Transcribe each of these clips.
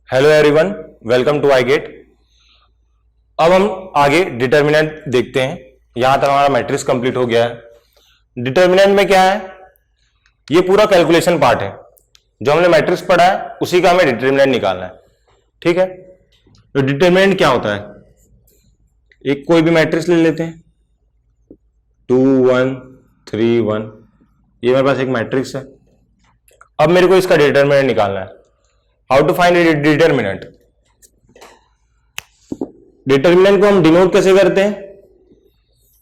Hello everyone, welcome to iGate। अब हम आगे डिटर्मिनेंट देखते हैं। यहां तक हमारा मैट्रिक्स कंप्लीट हो गया है। डिटर्मिनेंट में क्या है, ये पूरा कैलकुलेशन पार्ट है। जो हमने मैट्रिक्स पढ़ा है उसी का हमें डिटर्मिनेंट निकालना है। ठीक है, तो डिटर्मिनेंट क्या होता है, एक कोई भी मैट्रिक्स ले लेते हैं 2 1 3 1। ये मेरे पास एक मैट्रिक्स है। अब मेरे को इसका डिटर्मिनेंट निकालना है। How to find determinant. Determinant को हम डिनोट कैसे करते हैं,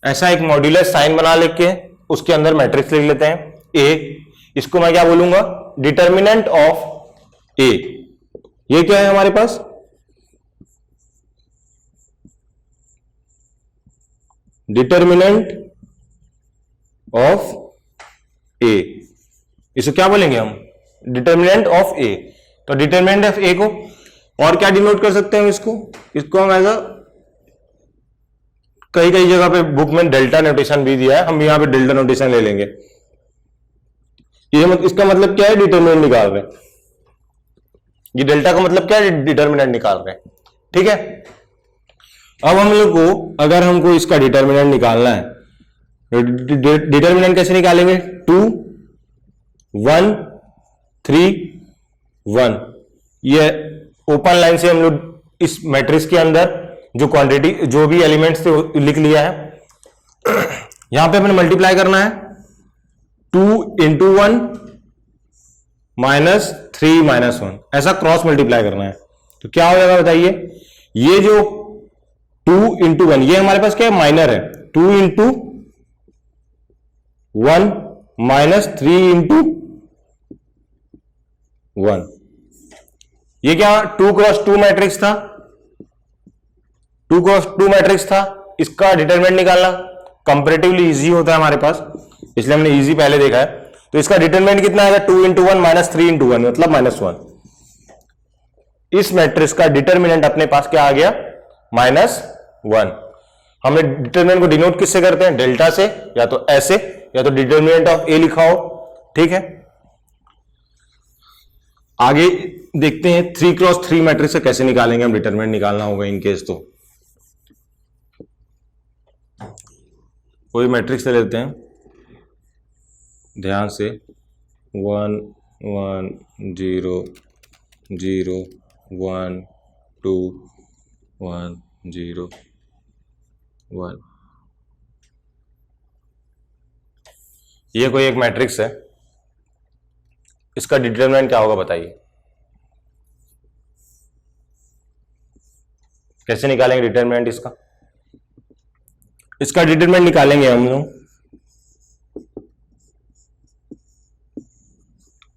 ऐसा एक मॉड्यूलर साइन बना लेके उसके अंदर मैट्रिक्स लिख लेते हैं ए। इसको मैं क्या बोलूंगा, डिटर्मिनेंट ऑफ ए। ये क्या है हमारे पास, डिटर्मिनेंट ऑफ ए। इसे क्या बोलेंगे हम, डिटर्मिनेंट ऑफ ए। तो डिटर्मिनेंट ऑफ ए को और क्या डिनोट कर सकते हैं इसको हम ऐसा कई जगह पे बुक में डेल्टा नोटेशन भी दिया है, हम यहां पे डेल्टा नोटेशन ले लेंगे। इसका मतलब क्या है, डिटर्मिनेंट निकाल रहे हैं। ये डेल्टा का मतलब क्या है, डिटर्मिनेंट निकाल रहे हैं। ठीक है, अब हम लोग को अगर हमको इसका डिटर्मिनेंट निकालना है, डिटर्मिनेंट कैसे निकालेंगे, 2 1 3 1। ये ओपन लाइन से हम लोग इस मैट्रिक्स के अंदर जो क्वांटिटी जो भी एलिमेंट्स थे लिख लिया है। यहां पे हमें मल्टीप्लाई करना है 2 into 1 -3 -1, ऐसा क्रॉस मल्टीप्लाई करना है। तो क्या हो जाएगा बताइए, ये जो 2 into 1 ये हमारे पास क्या है, माइनर है। 2 into 1 -3 into 1। ये क्या 2 क्रॉस 2 मैट्रिक्स था, 2 क्रॉस 2 मैट्रिक्स था। इसका डिटरमिनेंट निकालना कंपैरेटिवली इजी होता है हमारे पास, इसलिए हमने इजी पहले देखा है। तो इसका डिटरमिनेंट कितना आएगा, 2 into 1 -3 into 1 मतलब -1। इस मैट्रिक्स का डिटरमिनेंट अपने पास क्या आ गया, -1। हमने डिटरमिनेंट को डिनोट किससे करते हैं, डेल्टा से, या तो ऐसे, या तो डिटरमिनेंट ऑफ ए लिखा हो। ठीक है, आगे देखते हैं 3 क्रॉस 3 मैट्रिक्स से कैसे निकालेंगे हम, डिटरमिनेंट निकालना होगा इन केस। तो कोई मैट्रिक्स ले लेते हैं ध्यान से, 1 1 0 0 1 2 1 0 1। ये कोई एक मैट्रिक्स है, इसका डिटरमिनेंट क्या होगा बताइए, कैसे निकालेंगे डिटरमिनेंट इसका। इसका डिटरमिनेंट निकालेंगे हम लोग,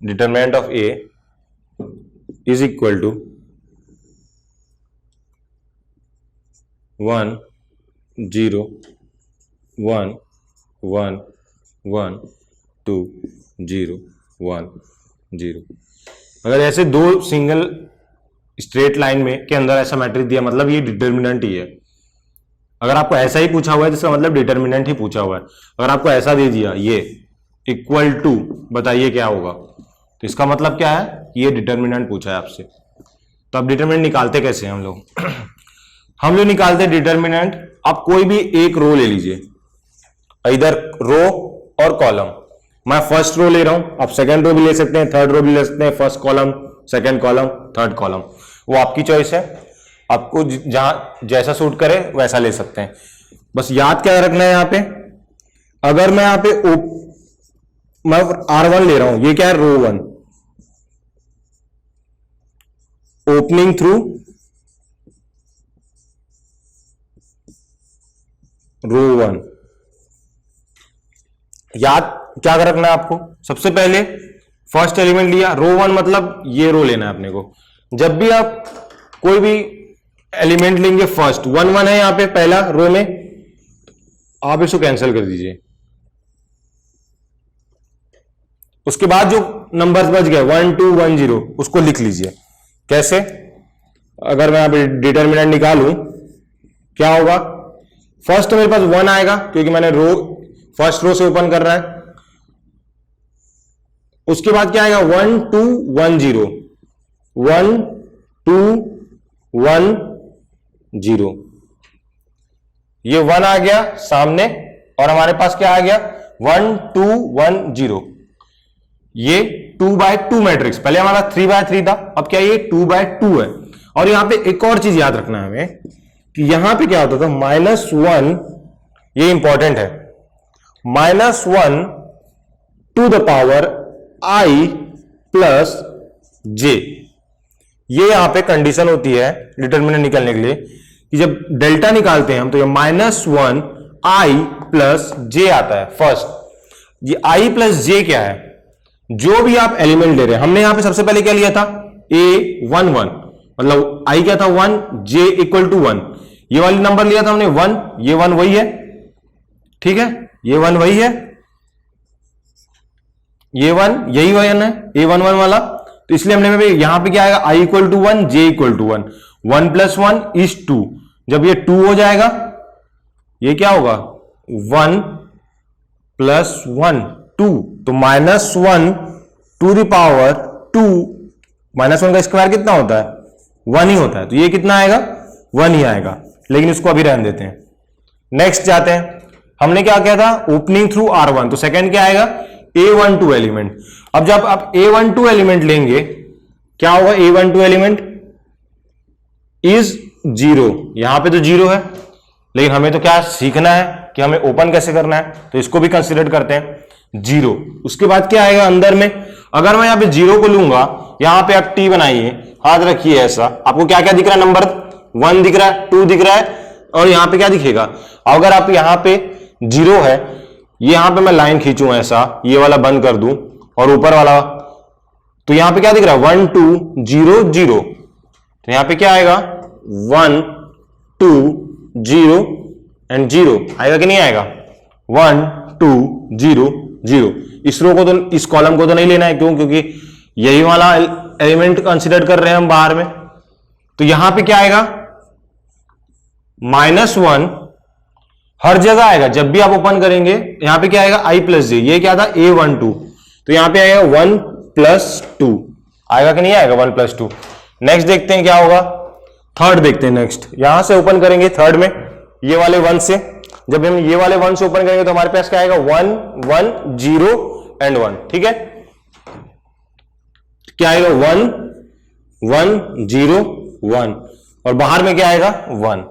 determinant of A is equal to 1 0 1 1 1 2 0 1 0। अगर ऐसे दो सिंगल स्ट्रेट लाइन में के अंदर ऐसा मैट्रिक्स दिया, मतलब ये डिटर्मिनेंट ही है। अगर आपको ऐसा ही पूछा हुआ है जिसका मतलब डिटर्मिनेंट ही पूछा हुआ है। अगर आपको ऐसा दे दिया, ये इक्वल टू, बताइए क्या होगा, तो इसका मतलब क्या है, ये डिटर्मिनेंट पूछा है आपसे। तो अब डिटर्मिनेंट निकालते कैसे हम लोग हम लोग निकालते डिटर्मिनेंट। आप कोई भी एक रो ले लीजिए, इधर रो और कॉलम। मैं फर्स्ट रो ले रहा हूं, आप सेकंड रो भी ले सकते हैं, थर्ड रो भी ले सकते हैं, first column, second column, third column, वो आपकी चॉइस है। आपको जहां जैसा सूट करे वैसा ले सकते हैं। बस याद क्या रखना है, यहां पे अगर मैं यहां पे मैं R1 ले रहा हूं, ये क्या है, रो 1, ओपनिंग थ्रू रो 1। याद क्या रखना है आपको, सबसे पहले फर्स्ट एलिमेंट लिया, रो 1 मतलब ये रो लेना है अपने को। जब भी आप कोई भी एलिमेंट लेंगे, फर्स्ट 1 1 है यहां पे पहला रो में, आप इसको कैंसिल कर दीजिए। उसके बाद जो नंबर्स बच गए 1 2 1 0 उसको लिख लीजिए। कैसे, अगर मैं यहां पे डिटर्मिनेंट निकालूं, क्या होगा, फर्स्ट मेरे पास 1 आएगा क्योंकि मैंने रो फर्स्ट रो से ओपन कर रहा है। उसके बाद क्या आएगा, 1 2 1 0, 1 2 1 0, ये 1 आ गया सामने और हमारे पास क्या आ गया 1 2 1 0। ये 2x2 मैट्रिक्स, पहले हमारा 3x3 था, अब क्या ये 2x2 है। और यहां पे एक और चीज याद रखना है हमें कि यहां पे क्या होता था -1, ये इंपॉर्टेंट है, -1 to the power i plus j। ये यहां पे कंडीशन होती है डिटर्मिनेंट निकालने के लिए कि जब डेल्टा निकालते हैं हम तो ये -1 i प्लस j आता है फर्स्ट। ये i प्लस j क्या है, जो भी आप एलिमेंट ले रहे हैं, हमने यहां पे सबसे पहले क्या लिया था a11, मतलब i क्या था 1, j इक्वल टू 1, ये वाली नंबर लिया था हमने 1, ये 1 वही है, ठीक है, ये 1 वही है, ये 1 यही 1 है, a11 वाला। तो इसलिए हमने यहां पे क्या आएगा i equal to 1, j equal to 1, 1 plus 1 is 2। जब ये 2 हो जाएगा ये क्या होगा 1 प्लस 1 2, तो -1 टू द पावर 2, -1 का स्क्वायर कितना होता है 1 ही होता है, तो ये कितना आएगा 1 ही आएगा, लेकिन इसको अभी रहने देते हैं। नेक्स्ट जाते हैं, हमने क्या किया था ओपनिंग थ्रू R1, तो सेकंड क्या आएगा A12 एलिमेंट। अब जब आप A12 एलिमेंट लेंगे क्या होगा, A12 एलिमेंट इज 0, यहां पे तो 0 है, लेकिन हमें तो क्या सीखना है कि हमें ओपन कैसे करना है, तो इसको भी कंसीडर करते हैं 0। उसके बाद क्या आएगा अंदर में, अगर मैं यहां पे 0 को लूंगा, यहां पे आप T बनाइए, हाथ रखिए ऐसा, आपको क्या क्या दिख रहा है, नंबर 1 दिख रहा है, 2 दिख रहा है, और यहां पे क्या दिखेगा, अगर आप यहां पे 0 है, यहां पे मैं लाइन खींचूं ऐसा, ये वाला बंद कर दूं और ऊपर वाला, तो यहां पे क्या दिख रहा है 1 2 0 0, तो यहां पे क्या आएगा 1 2 0 एंड 0 आएगा कि नहीं आएगा, 1 2 0 0। इस रो को तो, इस कॉलम को तो नहीं लेना है, क्यों, क्योंकि यही वाला एलिमेंट कंसीडर कर रहे हैं हम बाहर में। तो यहां पे क्या आएगा -1 हर जगह आएगा, जब भी आप ओपन करेंगे यहां पे क्या आएगा i प्लस जे, ये क्या था A12, तो यहां पे आएगा 1 प्लस 2, आएगा कि नहीं आएगा 1 प्लस 2। नेक्स्ट देखते हैं क्या होगा, थर्ड देखते हैं। नेक्स्ट यहां से ओपन करेंगे थर्ड में, ये वाले 1 से, जब हम ये वाले 1 से ओपन करेंगे तो हमारे पास क्या आएगा 1 1 0 एंड 1, ठीक है, क्या आएगा 1 1 0 1, और बाहर में क्या आएगा 1।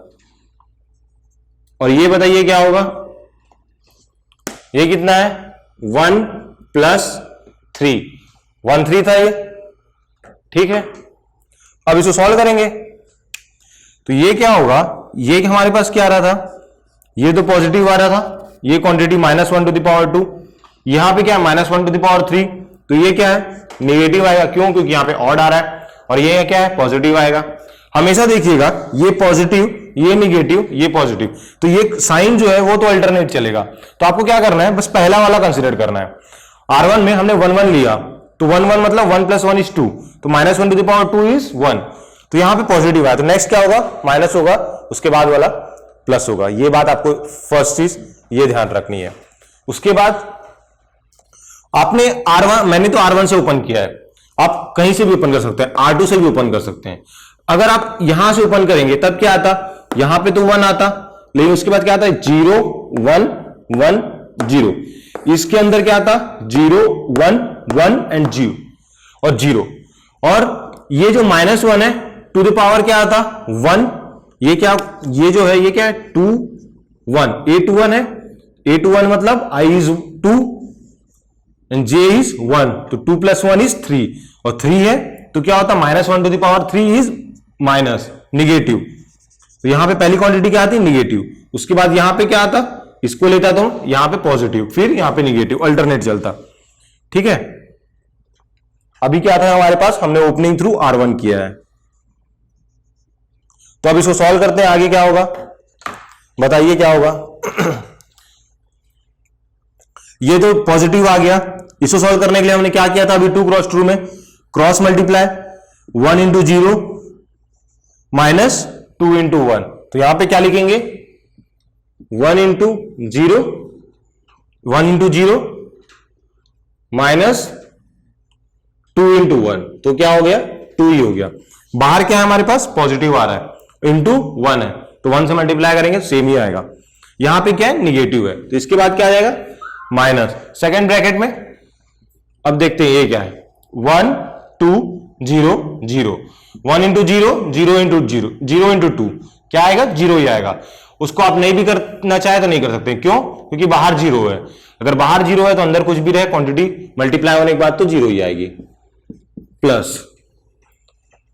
और ये बताइए क्या होगा, ये कितना है 1 प्लस 3, 1 3 था ये, ठीक है। अब इसको सॉल्व करेंगे तो ये क्या होगा, ये हमारे पास क्या आ रहा था, ये तो पॉजिटिव आ रहा था, ये क्वांटिटी -1 टू द पावर 2, यहां पे क्या है -1 टू द पावर 3, तो ये क्या है नेगेटिव आएगा, क्यों, क्योंकि यहां पे ऑड आ रहा है, और ये क्या है पॉजिटिव आएगा। हमेशा देखिएगा ये पॉजिटिव, ये निगेटिव, ये पॉजिटिव, तो ये साइन जो है वो तो अल्टरनेट चलेगा। तो आपको क्या करना है, बस पहला वाला कंसीडर करना है। R1 में हमने 1 1 लिया, तो 1 1 मतलब 1 प्लस 1 इज 2, तो -1 टू द पावर 2 इज 1, तो यहां पे पॉजिटिव आया, तो नेक्स्ट क्या होगा माइनस होगा, उसके बाद वाला प्लस होगा। ये बात आपको फर्स्ट चीज ये ध्यान रखनी है। उसके बाद आपने R1, मैंने तो R1 से ओपन किया है, आप कहीं से भी ओपन कर सकते हैं, R2 से भी ओपन कर सकते हैं। अगर आप यहां से ओपन करेंगे तब क्या आता, यहां पे तो 1 आता, लेकिन उसके बाद क्या आता है 0 1 1 0, इसके अंदर क्या आता 0 1 1 एंड 0 और 0, और ये जो -1 है टू द पावर क्या आता 1, ये क्या, ये जो है ये क्या है 2 1, A21 है, A21 मतलब I is 2 and J is 1, तो 2 प्लस 1 इज 3, और 3 है तो क्या होता -1 to the power 3 is minus negative, तो यहां पे पहली क्वांटिटी क्या आती निगेटिव, उसके बाद यहां पे क्या आता, इसको लेता तो यहां पे पॉजिटिव, फिर यहां पे निगेटिव, अल्टरनेट चलता, ठीक है। अभी क्या था हमारे पास, हमने ओपनिंग थ्रू R1 किया है, तो अब इसको सॉल्व करते हैं, आगे क्या होगा बताइए क्या होगा। ये तो पॉजिटिव आ गया, इसको सॉल्व करने के लिए हमने क्या किया था अभी 2 क्रॉस 2 में cross multiply 1 into 0 minus 2 into 1, तो यहां पे क्या लिखेंगे 1 इंटू 0 1 इंटू 0 माइनस 2 इंटू 1, तो क्या हो गया 2 ही हो गया। बाहर क्या है हमारे पास, पॉजिटिव आ रहा है, इंटू 1 है, तो 1 से मल्टीप्लाई करेंगे सेम ही आएगा। यहां पे क्या है, निगेटिव है, तो इसके बाद क्या आ जाएगा, माइनस सेकेंड ब्रैकेट में। अब देखते हैं ये क्या है, 1 2 0 0, 1 इंटू 0 0 इंटू 0 0 इंटू 2 क्या आएगा, 0 ही आएगा। उसको आप नहीं भी करना चाहे तो नहीं कर सकते, क्यों, क्योंकि बाहर 0 है। अगर बाहर 0 है तो अंदर कुछ भी रहे, क्वांटिटी मल्टीप्लाई होने के बाद तो 0 ही आएगी। प्लस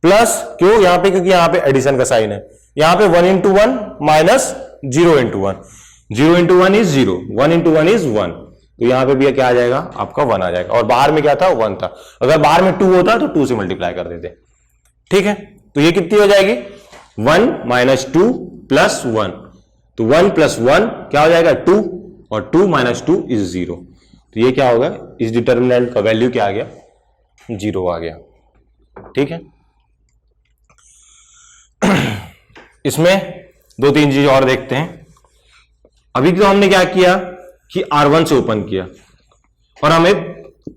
प्लस क्यों यहां पे, क्योंकि यहां पे एडिशन का साइन है। यहां पे 1 into 1 minus 0 into 1, 0 into 1 is 0, 1 into 1 is 1, तो यहां पे भी क्या आ जाएगा, आपका 1 आ जाएगा। और बाहर में क्या था, 1 था। अगर बाहर में 2 होता तो 2 से मल्टीप्लाई कर देते। ठीक है, तो ये कितनी हो जाएगी, 1 माइनस 2 प्लस 1, तो 1 प्लस 1 क्या हो जाएगा, 2, और 2 माइनस 2 इज 0। तो ये क्या होगा, इस डिटर्मिनेंट का वैल्यू क्या आ गया, 0 आ गया। ठीक है, इसमें 2-3 चीज और देखते हैं। अभी तो हमने क्या किया कि R1 से ओपन किया और हमें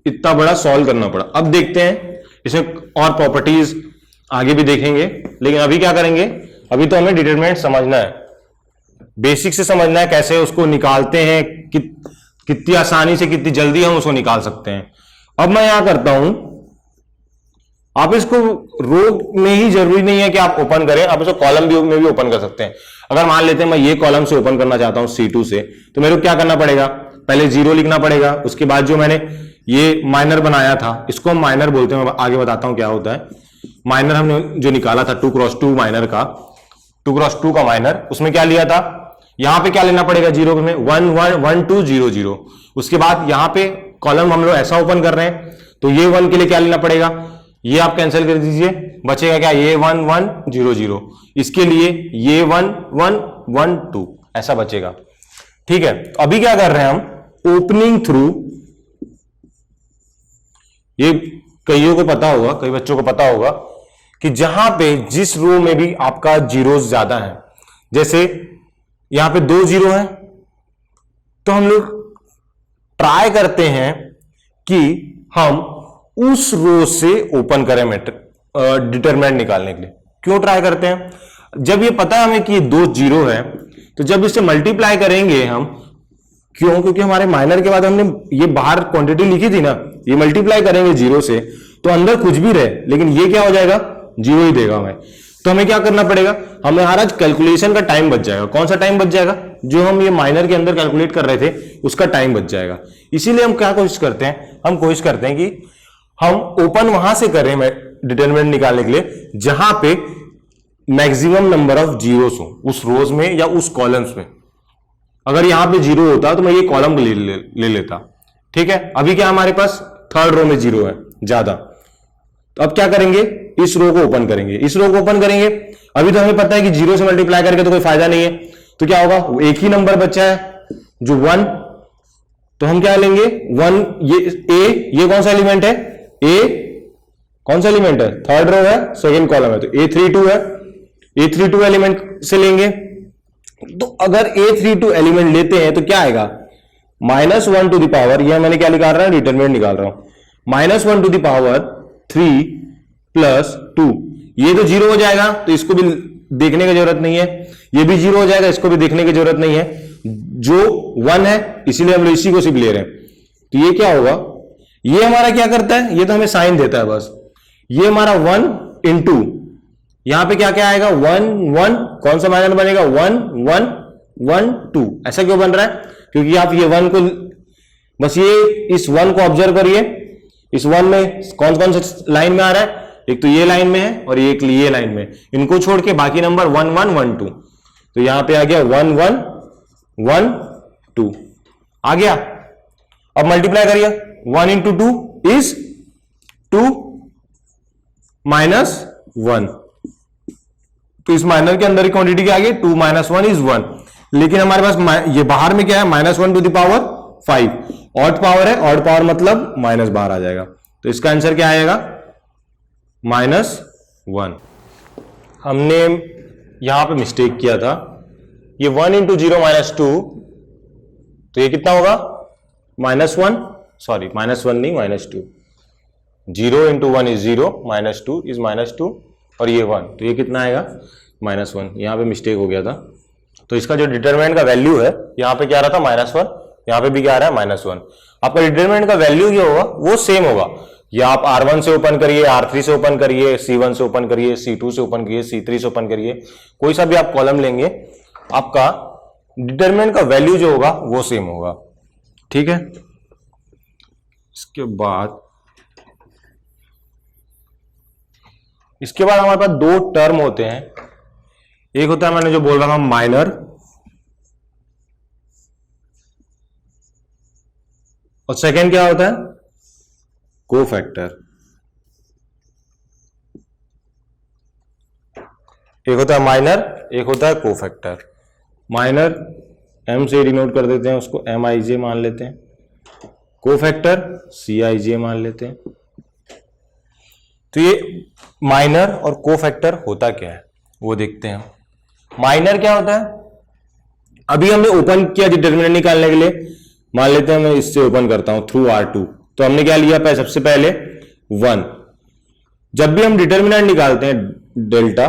इतना बड़ा सॉल्व करना पड़ा। अब देखते हैं इसमें और प्रॉपर्टीज आगे भी देखेंगे, लेकिन अभी क्या करेंगे, अभी तो हमें डिटरमिनेंट समझना है, बेसिक से समझना है, कैसे उसको निकालते हैं, कितनी आसानी से, कितनी जल्दी हम उसको निकाल सकते हैं। अब मैं यहां करता हूं, आप इसको रो में ही जरूरी नहीं है कि आप ओपन करें, आप इसको कॉलम में भी ओपन कर सकते हैं। अगर मान लेते हैं मैं ये कॉलम से ओपन करना चाहता हूं C2 से, तो मेरे को क्या करना पड़ेगा, पहले 0 लिखना पड़ेगा, उसके बाद जो मैंने ये माइनर बनाया था, इसको हम माइनर बोलते हैं, मैं आगे बताता हूं क्या होता है। माइनर हमने जो निकाला था 2x2 माइनर का, 2x2 का माइनर, उसमें क्या लिया था, यहां पे क्या लेना पड़ेगा, 0 में 1 1 1 2 0 0। उसके बाद यहां पे कॉलम हम लोग ऐसा ओपन कर रहे हैं, तो ये 1 के लिए क्या लेना पड़ेगा, ये आप कैंसिल कर दीजिए, बचेगा क्या, ये 1 1 0 0, इसके लिए ये 1 1 1 2 ऐसा बचेगा। ठीक है, तो अभी क्या कर रहे हैं हम, ओपनिंग थ्रू, ये कईयों को पता होगा, कई बच्चों को पता होगा कि जहां पे जिस रो में भी आपका जीरोस ज्यादा है, जैसे यहां पे 2 0 है, तो हम लोग ट्राई करते हैं कि हम उस रो से ओपन करें डिटरमिनेंट निकालने के लिए। क्यों ट्राई करते हैं, जब ये पता है हमें कि ये 2 0 है, तो जब इसे मल्टीप्लाई करेंगे हम, क्यों, क्योंकि हमारे माइनर के बाद हमने ये बाहर क्वांटिटी लिखी थी ना, ये मल्टीप्लाई करेंगे 0 से, तो अंदर कुछ भी रहे, लेकिन ये क्या हो जाएगा, 0 ही देगा हमें। तो हमें क्या करना पड़ेगा, हमें आज कैलकुलेशन का टाइम बच जाएगा। कौन सा टाइम बच जाएगा, जो हम ये माइनर के अंदर कैलकुलेट कर रहे थे उसका टाइम बच जाएगा। इसीलिए हम क्या कोशिश करते हैं, हम कोशिश करते हैं कि हम ओपन वहां से करें डिटरमिनेंट निकालने के लिए जहां पे मैक्सिमम नंबर ऑफ जीरोस हो, उस रोज में या उस कॉलम्स में। अगर यहां पे 0 होता तो मैं ये कॉलम ले लेता। ठीक है, अभी क्या हमारे पास थर्ड रो में 0 है ज्यादा, तो अब क्या करेंगे, इस रो को ओपन करेंगे, इस रो को ओपन करेंगे। अभी तो हमें पता है कि 0 से मल्टीप्लाई करके तो कोई फायदा नहीं है, तो क्या होगा, एक ही नंबर बचा है जो 1, तो हम क्या लेंगे 1, ये कौन सा एलिमेंट है, ए कौन सा एलिमेंट है, थर्ड रो है, सेकंड कॉलम है, तो A32 है, A32 एलिमेंट से लेंगे। तो अगर A32 एलिमेंट लेते हैं तो क्या आएगा, -1 टू द पावर, यह मैंने क्या निकाल रहा है, डिटरमिनेंट निकाल रहा हूं, -1 टू द पावर 3 प्लस 2, ये तो 0 हो जाएगा, तो इसको भी देखने की जरूरत नहीं है, ये भी 0 हो जाएगा, इसको भी देखने की जरूरत नहीं है, जो 1 है इसीलिए हम लोग इसी को सिर्फ ले रहे हैं। तो ये क्या होगा, ये हमारा क्या करता है, ये तो हमें साइन देता है बस, ये हमारा 1 इंटू, यहां पे क्या क्या आएगा, 1 1, कौन सा माइनर बनेगा, 1 1 1 2, ऐसा क्यों बन रहा है, क्योंकि आप ये 1 को बस ये इस 1 को ऑब्जर्व करिए, इस 1 में कौन कौन से लाइन में आ रहा है, एक तो ये लाइन में है और एक ये लाइन में, इनको छोड़ के बाकी नंबर 1 1 1 2, तो यहां पे आ गया 1 1 1 2 आ गया। अब मल्टीप्लाई करिए, 1 इंटू 2 इज 2 माइनस 1, तो इस माइनर के अंदर की क्वांटिटी क्या आ गई, 2 माइनस 1 इज 1, लेकिन हमारे पास ये बाहर में क्या है, -1 to the power 5, odd power है, ऑड पावर मतलब माइनस बाहर आ जाएगा, तो इसका आंसर क्या आएगा, -1। हमने यहां पे मिस्टेक किया था, ये 1 इंटू 0 माइनस 2, तो ये कितना होगा, -1, सॉरी -1 नहीं -2, 0 इंटू 1 इज 0, -2 इज -2, और ये 1, तो ये कितना आएगा -1। यहाँ पे मिस्टेक हो गया था, तो इसका जो डिटरमिनेंट का वैल्यू है यहाँ पे क्या रहा था -1, यहाँ पे भी क्या आ रहा है -1। आपका डिटरमिनेंट का वैल्यू जो होगा वो सेम होगा, या आप R1 से ओपन करिए, R3 से ओपन करिए, C1 से ओपन करिए, C2 से ओपन करिए, C3 से ओपन करिए, कोई सा भी आप कॉलम लेंगे आपका डिटरमिनेंट का वैल्यू जो होगा वो सेम होगा। ठीक है, इसके बाद हमारे पास दो टर्म होते हैं। एक होता है मैंने जो बोल रहा था माइनर, और सेकेंड क्या होता है कोफैक्टर। एक होता है माइनर, एक होता है कोफैक्टर। माइनर M से डिनोट कर देते हैं, उसको MIJ मान लेते हैं। कोफैक्टर CIJ मान लेते हैं। तो ये माइनर और कोफैक्टर होता क्या है वो देखते हैं। माइनर क्या होता है, अभी हमने ओपन किया डिटरमिनेंट निकालने के लिए, मान लेते हैं मैं इससे ओपन करता हूं थ्रू R2, तो हमने क्या लिया सबसे पहले 1। जब भी हम डिटरमिनेंट निकालते हैं डेल्टा,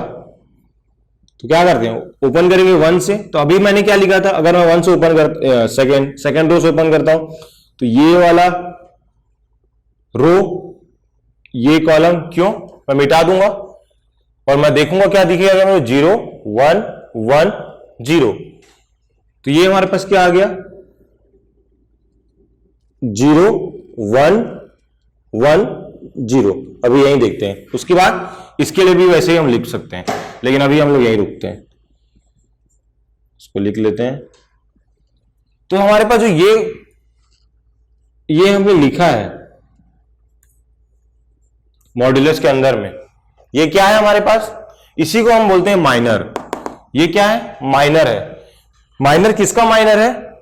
तो क्या करते हैं ओपन करेंगे 1 से। तो अभी मैंने क्या लिखा था, अगर मैं 1 से ओपन कर सेकेंड रो से ओपन करता हूं, तो ये वाला रो ये कॉलम क्यों मैं मिटा दूंगा और मैं देखूंगा क्या दिखेगा मुझे 0 1 1 0। तो ये हमारे पास क्या आ गया 0 1 1 0। अभी यही देखते हैं, उसके बाद इसके लिए भी वैसे ही हम लिख सकते हैं, लेकिन अभी हम लोग यही रुकते हैं, इसको लिख लेते हैं। तो हमारे पास जो ये हमने लिखा है मॉड्यूलस के अंदर में, ये क्या है हमारे पास, इसी को हम बोलते हैं माइनर। ये क्या है माइनर है। माइनर किसका माइनर है,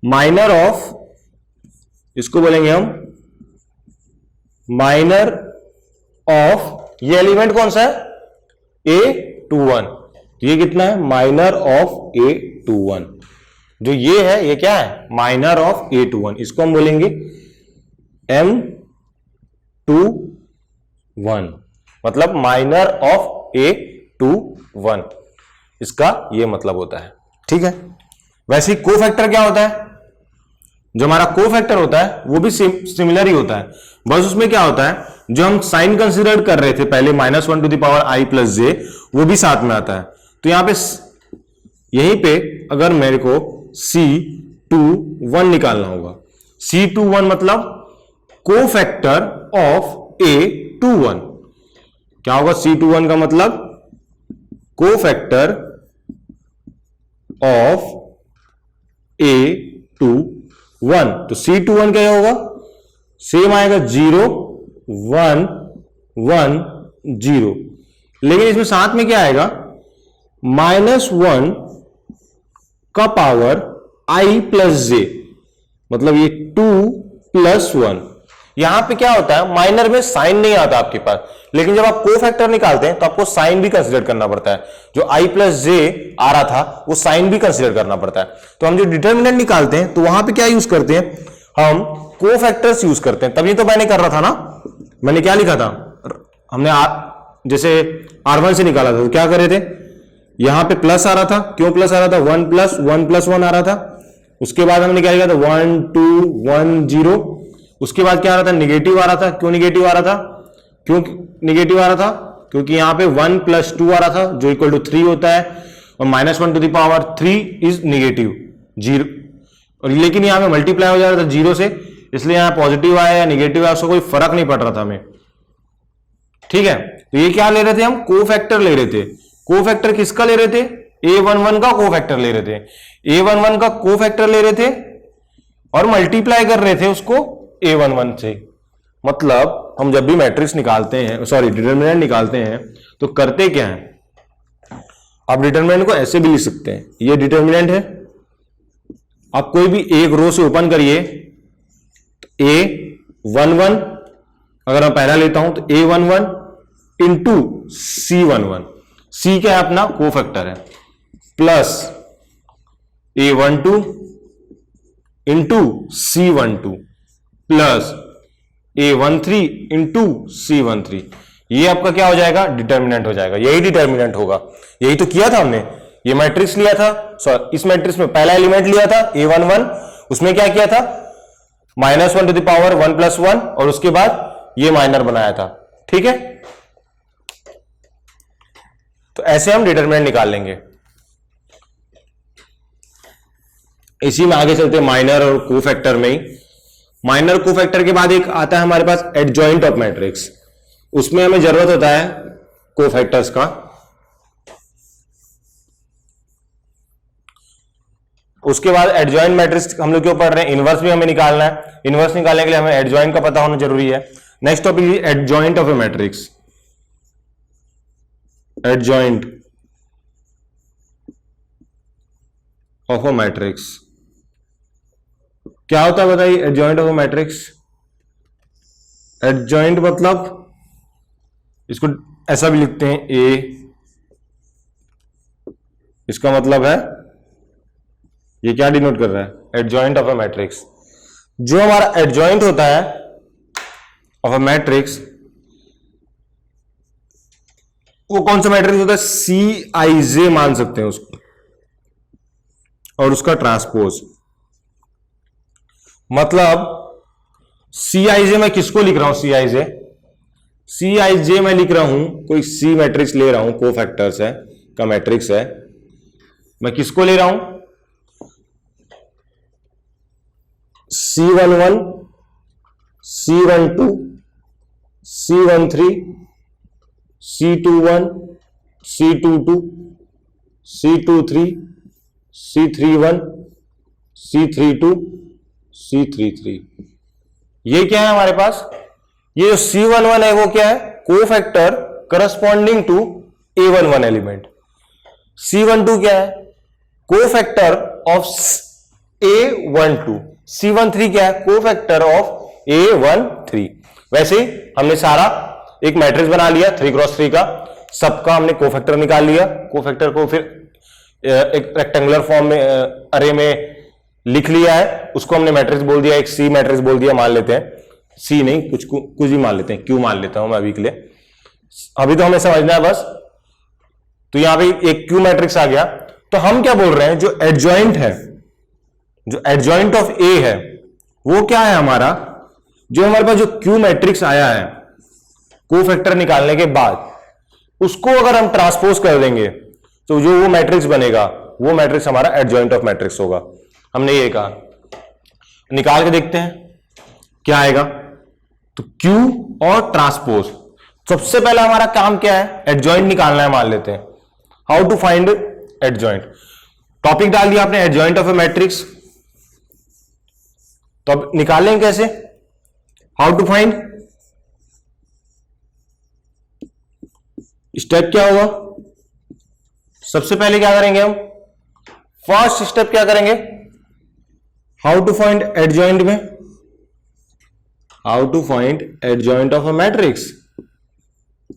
माइनर ऑफ, इसको बोलेंगे हम माइनर ऑफ, ये एलिमेंट कौन सा है A21। ये कितना है माइनर ऑफ A21। जो ये है ये क्या है माइनर ऑफ A21, इसको हम बोलेंगे M21, मतलब माइनर ऑफ A21, इसका ये मतलब होता है। ठीक है, वैसे ही कोफैक्टर क्या होता है, जो हमारा कोफैक्टर होता है वो भी सिमिलर ही होता है, बस उसमें क्या होता है जो हम साइन कंसीडर कर रहे थे पहले -1 to the power I plus j, वो भी साथ में आता है। तो यहां पे यहीं पे अगर मेरे को C21 निकालना होगा, C21 मतलब कोफैक्टर ऑफ A21। क्या होगा C21 का मतलब कोफैक्टर ऑफ A21। तो C21 क्या होगा सेम आएगा 0 1 1 0, लेकिन इसमें साथ में क्या आएगा -1 का पावर I प्लस जे, मतलब ये 2 + 1। यहां पे क्या होता है माइनर में साइन नहीं आता आपके पास, लेकिन जब आप कोफैक्टर निकालते हैं तो आपको साइन भी कंसीडर करना पड़ता है। जो I प्लस जे आ रहा था वो साइन भी कंसीडर करना पड़ता है। तो हम जो डिटरमिनेंट निकालते हैं तो वहां पे क्या यूज करते हैं, हम कोफैक्टर्स यूज करते हैं। तभी तो मैंने कर रहा था ना, मैंने क्या लिखा था, हमने जैसे R1 से निकाला था तो क्या कर रहे थे, यहां पे प्लस आ रहा था, क्यों प्लस आ रहा था 1 + 1 + 1 आ रहा था। उसके बाद हमने क्या लिखा था 1 2 1 0। उसके बाद क्या आ रहा था नेगेटिव आ रहा था, क्यों नेगेटिव आ रहा था, क्यों नेगेटिव आ रहा था, क्योंकि यहां पे 1 + 2 आ रहा था जो इक्वल टू 3 होता है, और -1 to the power 3 is negative 0। और लेकिन यहां पे मल्टीप्लाई हो जा रहा था 0 से, इसलिए यहां पॉजिटिव आया या नेगेटिव आया उसका कोई फर्क नहीं पड़ रहा था हमें। ठीक है, तो ये क्या ले रहे थे हम कोफैक्टर ले रहे थे। कोफैक्टर किसका ले रहे थे A11 का कोफैक्टर ले रहे थे, A11 का कोफैक्टर ले रहे थे और मल्टीप्लाई कर रहे थे उसको A11 से। मतलब हम जब भी मैट्रिक्स निकालते हैं, सॉरी डिटरमिनेंट निकालते हैं, तो करते क्या है, आप डिटरमिनेंट को ऐसे भी लिख सकते हैं, ये डिटरमिनेंट है, आप कोई भी एक रो से ओपन करिए, A11 अगर मैं पहला लेता हूं तो A11 इंटू C11, C क्या है अपना कोफैक्टर है, plus A12 into C12 plus A13 into C13। ये आपका क्या हो जाएगा, डिटर्मिनेंट हो जाएगा, यही डिटर्मिनेंट होगा। यही तो किया था हमने, ये मैट्रिक्स लिया था, सॉरी इस मैट्रिक्स में पहला एलिमेंट लिया था A11, उसमें क्या किया था -1 टू द पावर 1 + 1 और उसके बाद ये माइनर बनाया था, ठीक है। तो ऐसे हम डिटर्मिनेंट निकाल लेंगे। इसी में आगे चलते हैं माइनर और कोफैक्टर में ही। माइनर कोफैक्टर के बाद एक आता है हमारे पास एडजॉइंट ऑफ मैट्रिक्स, उसमें हमें जरूरत होता है कोफैक्टर्स का। उसके बाद एडजॉइंट मैट्रिक्स हम लोग क्यों पढ़ रहे हैं, इनवर्स भी हमें निकालना है, इनवर्स निकालने के लिए हमें एडजॉइंट का पता होना जरूरी है। Next topic adjoint of A matrix. Adjoint of a matrix क्या होता है बताइए, adjoint of a matrix. Adjoint मतलब इसको ऐसा भी लिखते हैं ए, इसका मतलब है ये क्या डिनोट कर रहा है, एडजॉइंट ऑफ अ मैट्रिक्स। जो हमारा एडजॉइंट होता है ऑफ अ मैट्रिक्स वो कौन सा मैट्रिक्स होता है, CIJ मान सकते हैं उसको, और उसका ट्रांसपोज। मतलब CIJ मैं किसको लिख रहा हूं, CIJ मैं लिख रहा हूं कोई C मैट्रिक्स ले रहा हूं, कोफैक्टर्स है का मैट्रिक्स है, मैं किसको ले रहा हूं C11, C12, C13, C21, C22, C23, C31, C32, C33। ये क्या है हमारे पास, ये जो C11 है वो क्या है, cofactor corresponding to A11 element. C12 क्या है, कोफैक्टर ऑफ A12। C13 क्या है, कोफैक्टर ऑफ A13। वैसे ही हमने सारा एक मैट्रिक्स बना लिया 3x3 का, सबका हमने कोफैक्टर निकाल लिया, कोफैक्टर को फिर एक रेक्टेंगुलर फॉर्म में अरे में लिख लिया है, उसको हमने मैट्रिक्स बोल दिया, एक C मैट्रिक्स बोल दिया, मान लेते हैं C नहीं, कुछ भी मान लेते हैं, Q मान लेता हूं मैं अभी के लिए, अभी तो हमें समझना है बस। तो यहां पे एक Q मैट्रिक्स आ गया। तो हम क्या बोल रहे हैं, जो एडजॉइंट है, जो एडजॉइंट ऑफ A है वो क्या है हमारा, जो हमारे पास जो Q मैट्रिक्स आया है कोफैक्टर निकालने के बाद, उसको अगर हम ट्रांसपोज कर देंगे तो जो वो मैट्रिक्स बनेगा वो मैट्रिक्स हमारा एडजॉइंट ऑफ मैट्रिक्स होगा। हमने ये कहा, निकाल के देखते हैं क्या आएगा। तो Q और ट्रांसपोज, सबसे पहला हमारा काम क्या है, एडजॉइंट निकालना है, मान लेते हैं। How to find adjoint, topic डाल दिया आपने एडजॉइंट ऑफ ए मैट्रिक्स, तो अब निकालेंगे कैसे, हाउ टू फाइंड, स्टेप क्या होगा, सबसे पहले क्या करेंगे हम, फर्स्ट स्टेप क्या करेंगे, हाउ टू फाइंड एडजॉइंट में, how to find adjoint of a matrix.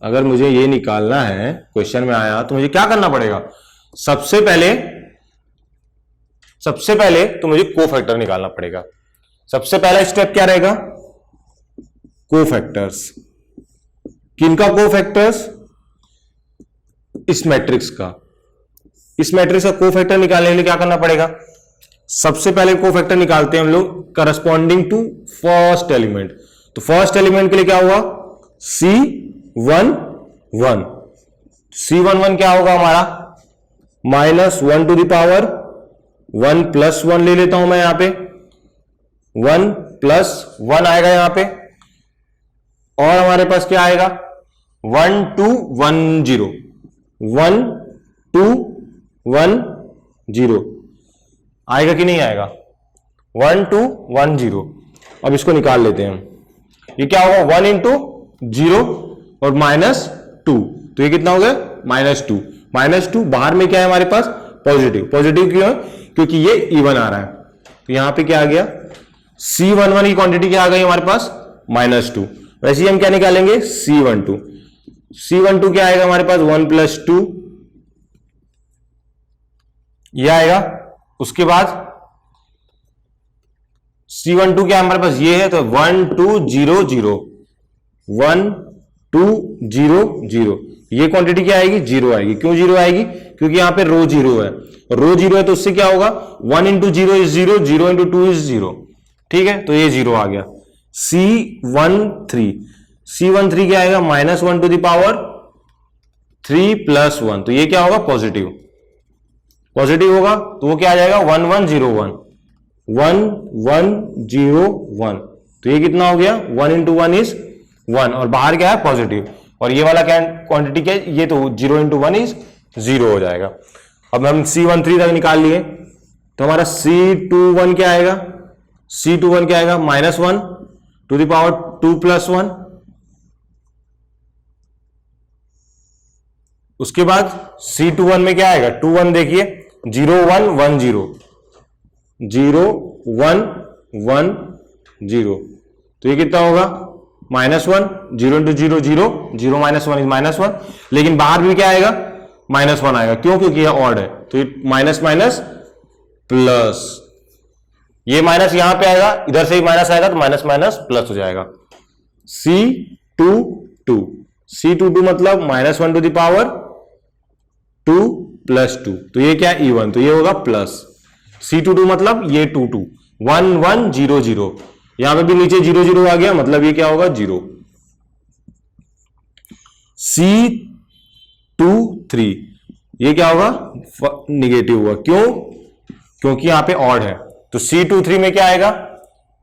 अगर मुझे ये निकालना है, क्वेश्चन में आया तो मुझे क्या करना पड़ेगा, सबसे पहले तो मुझे कोफैक्टर निकालना पड़ेगा। सबसे पहला स्टेप क्या रहेगा, कोफैक्टर्स, किनका कोफैक्टर्स, इस मैट्रिक्स का। इस मैट्रिक्स का कोफैक्टर निकालने के लिए क्या करना पड़ेगा, सबसे पहले कोफैक्टर निकालते हैं हम लोग करस्पॉन्डिंग टू फर्स्ट एलिमेंट। तो फर्स्ट एलिमेंट के लिए क्या होगा, C11, C11 क्या होगा हमारा, -1 टू द पावर 1 + 1 ले लेता हूं मैं, यहां पे 1 + 1 आएगा यहां पे, और हमारे पास क्या आएगा 1 2 1 0, 1 2 1 0 आएगा कि नहीं आएगा, 1 2 1 0। अब इसको निकाल लेते हैं हम, ये क्या होगा 1 × 0 और -2, तो ये कितना हो गया -2। -2 बाहर में क्या है हमारे पास, पॉजिटिव। पॉजिटिव क्यों है, क्योंकि ये इवन आ रहा है। तो यहां पे क्या आ गया, C11 की क्वांटिटी क्या आ गई हमारे पास, -2। वैसे ही हम क्या निकालेंगे, C12। C12 क्या आएगा हमारे पास, 1 + 2 ये आएगा। उसके बाद C12 क्या हमारे पास ये है, तो 1 2 0 0, 1 2 0 0, ये क्वांटिटी क्या आएगी, 0 आएगी। क्यों 0 आएगी, क्योंकि यहाँ पे रो 0 है, रो 0 है तो उससे क्या होगा, 1 इंटू 0 इज 0, 0 इंटू 2 इज 0, ठीक है, तो ये 0 आ गया। C13, C13 क्या आएगा, -1 टू द पावर 3 प्लस 1, तो ये क्या होगा, पॉजिटिव, पॉजिटिव होगा तो वो क्या आ जाएगा, 1101, 1101, तो ये कितना हो गया, 1 इंटू 1 इज 1, और बाहर क्या है, पॉजिटिव, और ये वाला क्या क्वांटिटी क्या है, ये तो 0 इंटू 1 इज 0 हो जाएगा। अब हम C13 तक निकाल लिए, तो हमारा C21 क्या आएगा, C21 क्या आएगा, -1 टू द पावर 2 प्लस 1, उसके बाद C21 में क्या आएगा, 21 देखिए, 0 1 1 0, 0 1 1 0, तो ये कितना होगा, -1, 0 इंटू 0 0, 0 माइनस 1 इज -1, लेकिन बाहर भी क्या आएगा, -1 आएगा, क्यों, क्योंकि ये ऑड है, तो ये माइनस माइनस प्लस, ये माइनस यहां पे आएगा, इधर से ही माइनस आएगा तो माइनस माइनस प्लस हो जाएगा। C22, C22 मतलब -1 टू द पावर 2 प्लस 2, तो ये क्या है, E1, तो ये होगा प्लस। C22 मतलब ये 22, 1 1 0 0, यहां पे भी नीचे 0 0 आ गया, मतलब ये क्या होगा, 0। C23 ये क्या होगा, निगेटिव होगा, क्यों, क्योंकि यहां पे ऑड है, तो C23 में क्या आएगा,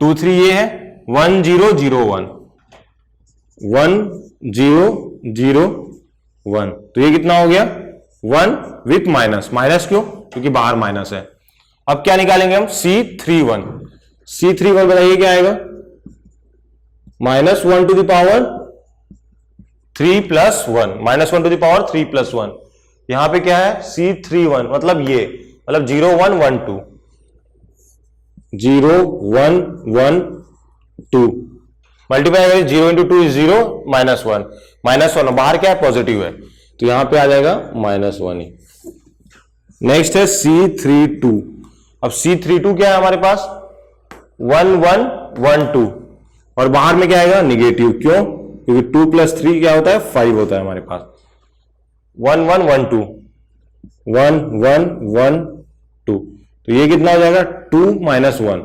23 ये है, 1 0 0 1, 1 0 0 1, तो ये कितना हो गया, 1 विथ माइनस, माइनस क्यों, क्योंकि बाहर माइनस है। अब क्या निकालेंगे हम, C31, C31 बताइए क्या आएगा, -1 to the power 3 plus 1, -1 to the power 3 plus 1, यहां पे क्या है, C31 मतलब ये, मतलब 0 1 1 2, 0 1 1 2, मल्टीप्लाई करें, 0 इंटू 2 इज 0, -1, -1, बाहर क्या है, पॉजिटिव है, तो यहां पे आ जाएगा -1 ही। नेक्स्ट है C32, अब C32 क्या है हमारे पास, 1 1 1 2, और बाहर में क्या आएगा, निगेटिव, क्यों, क्योंकि 2 प्लस 3 क्या होता है, 5 होता है हमारे पास। 1 1 1 2, 1 1 1 2, तो ये कितना हो जाएगा, 2 माइनस 1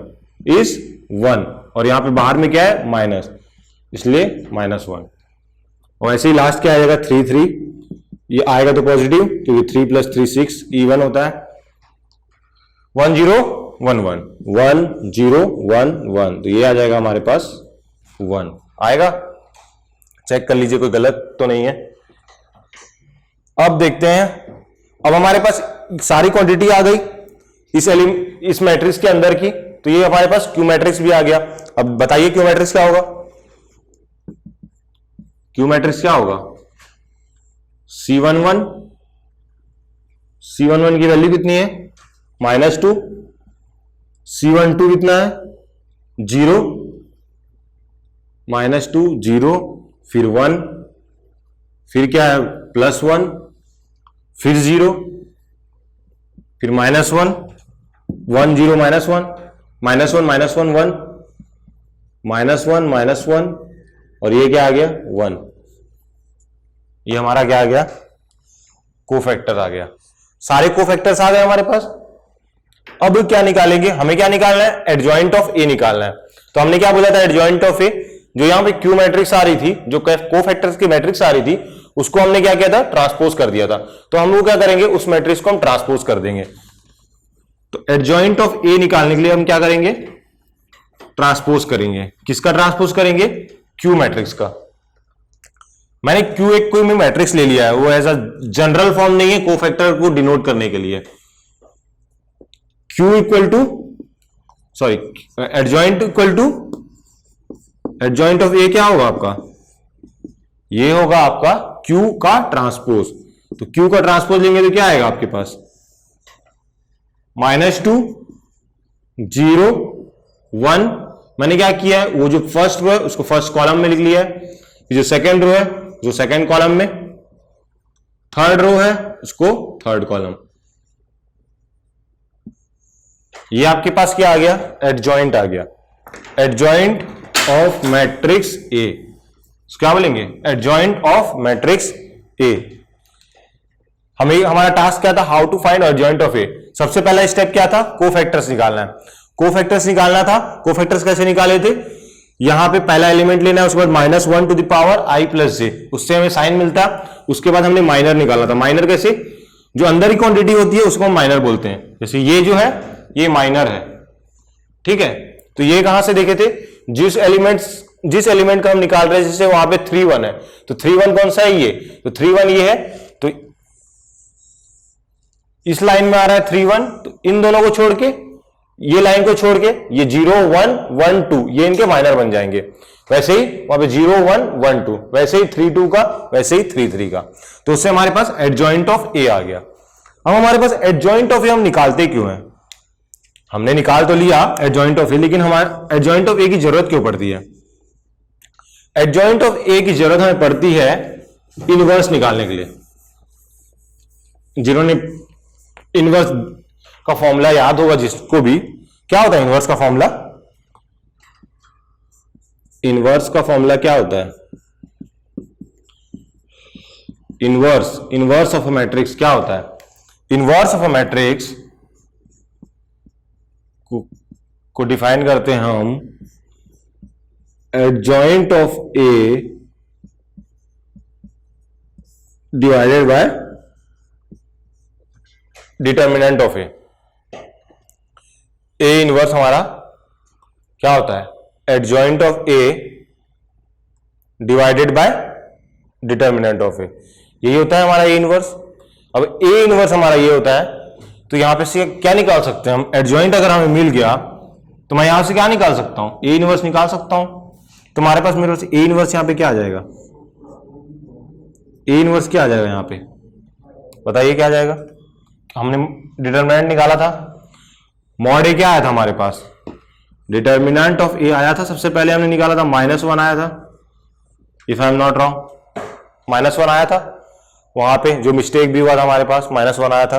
इज 1, और यहां पे बाहर में क्या है, माइनस, इसलिए -1, और ऐसे ही लास्ट क्या आ जाएगा, 3 3, ये आएगा तो पॉजिटिव, क्योंकि 3 प्लस 3 6, E1 होता है, 1 0 1 1 1 0 1 1, तो ये आ जाएगा हमारे पास 1 आएगा। चेक कर लीजिए कोई गलत तो नहीं है। अब देखते हैं, अब हमारे पास सारी क्वांटिटी आ गई इस मैट्रिक्स के अंदर की, तो ये हमारे पास क्यू मैट्रिक्स भी आ गया। अब बताइए क्यू मैट्रिक्स क्या होगा, क्यू मैट्रिक्स क्या होगा, C11, C11 की वैल्यू कितनी है, -2, C12 कितना है, 0, -2 0, फिर 1, फिर क्या है, +1, फिर 0, फिर -1, 1 0 -1, -1 -1 1 -1, और ये क्या आ गया, 1, ये हमारा क्या आ गया, कोफैक्टर आ गया। सारे कोफैक्टर्स आ गए हमारे पास। अब क्या निकालेंगे, हमें क्या निकालना है, एडजॉइंट ऑफ ए निकालना है। तो हमने क्या बोला था, एडजॉइंट ऑफ ए, जो यहां पे क्यू मैट्रिक्स आ रही थी, जो कोफैक्टर्स की मैट्रिक्स आ रही थी, उसको हमने क्या किया था, ट्रांसपोज कर दिया था। तो हम लोग क्या करेंगे, उस मैट्रिक्स को हम ट्रांसपोज कर देंगे। तो एडजॉइंट ऑफ ए निकालने के लिए हम क्या करेंगे, ट्रांसपोज करेंगे। किसका ट्रांसपोज करेंगे, क्यू मैट्रिक्स का। मैंने क्यू एक कोई मैट्रिक्स ले लिया है, वो एज अ जनरल फॉर्म नहीं है, कोफैक्टर को डिनोट करने के लिए। Q equal to, sorry, adjoint equal to, adjoint of A क्या होगा आपका, ये होगा आपका क्यू का ट्रांसपोज। तो क्यू का ट्रांसपोज लेंगे तो क्या आएगा आपके पास, -2 0 1। मैंने क्या किया है, वो जो फर्स्ट रो है उसको फर्स्ट कॉलम में लिख लिया है, जो सेकेंड रो है जो सेकेंड कॉलम में, थर्ड रो है उसको थर्ड कॉलम। ये आपके पास क्या आ गया, एडजॉइंट आ गया, एडजॉइंट ऑफ मैट्रिक्स ए। क्या बोलेंगे, एडजॉइंट ऑफ मैट्रिक्स ए। हमें हमारा टास्क क्या था, how to find adjoint of A. सबसे पहला स्टेप क्या था, कोफैक्टर्स निकालना है। कोफैक्टर्स निकालना था। कोफैक्टर्स कैसे निकाले थे, यहां पे पहला एलिमेंट लेना है, उसके बाद -1 to the power i plus j, उससे हमें साइन मिलता है। उसके बाद हमने माइनर निकालना था। माइनर कैसे, जो अंदर ही क्वांटिटी होती है उसको हम माइनर बोलते हैं। जैसे ये जो है ये माइनर है, ठीक है। तो ये कहां से देखे थे, जिस एलिमेंट का हम निकाल रहे हैं, जैसे वहां पे 3 1 है, तो 3 1 कौन सा है, ये, तो 3 1 ये है, तो इस लाइन में आ रहा है 3 1, तो इन दोनों को छोड़ के, ये लाइन को छोड़ के, ये 0 1 1 2 ये इनके माइनर बन जाएंगे। वैसे ही वहां पे 0 1 1 2, वैसे ही 3 2 का, वैसे ही 3 3 का। तो उससे हमारे पास एडजॉइंट ऑफ ए आ गया। अब हमारे पास एडजॉइंट ऑफ ए हम निकालते क्यों है, हमने निकाल तो लिया एडजॉइंट ऑफ ए, लेकिन हमारे एडजॉइंट ऑफ ए की जरूरत क्यों पड़ती है। एडजॉइंट ऑफ ए की जरूरत हमें पड़ती है इनवर्स निकालने के लिए। जिन्होंने इनवर्स का फॉर्मूला याद होगा जिसको भी, क्या होता है इनवर्स का फॉर्मूला, इनवर्स का फॉर्मूला क्या होता है, इनवर्स ऑफ अ मैट्रिक्स क्या होता है। इनवर्स ऑफ अ मैट्रिक्स को डिफाइन करते हैं हम adjoint of A divided by determinant of A. A inverse हमारा क्या होता है, adjoint of A divided by determinant of A, यही होता है हमारा ए इनवर्स। अब ए इनवर्स हमारा ये होता है, तो यहां पे से क्या निकाल सकते हैं हम, एडजॉइंट अगर हमें मिल गया तो मैं यहां से क्या निकाल सकता हूं, ए इनवर्स निकाल सकता हूं। तो हमारे पास मेरे पास ए इनवर्स यहां पे क्या आ जाएगा, ए इनवर्स क्या आ जाएगा यहां पे, बताइए क्या आ जाएगा। हमने डिटर्मिनेंट निकाला था, मॉड ए क्या आया था हमारे पास, डिटर्मिनेंट ऑफ ए आया था, सबसे पहले हमने निकाला था -1 आया था, if I am not wrong, -1 आया था। वहां पे जो मिस्टेक भी हुआ था हमारे पास, -1 आया था।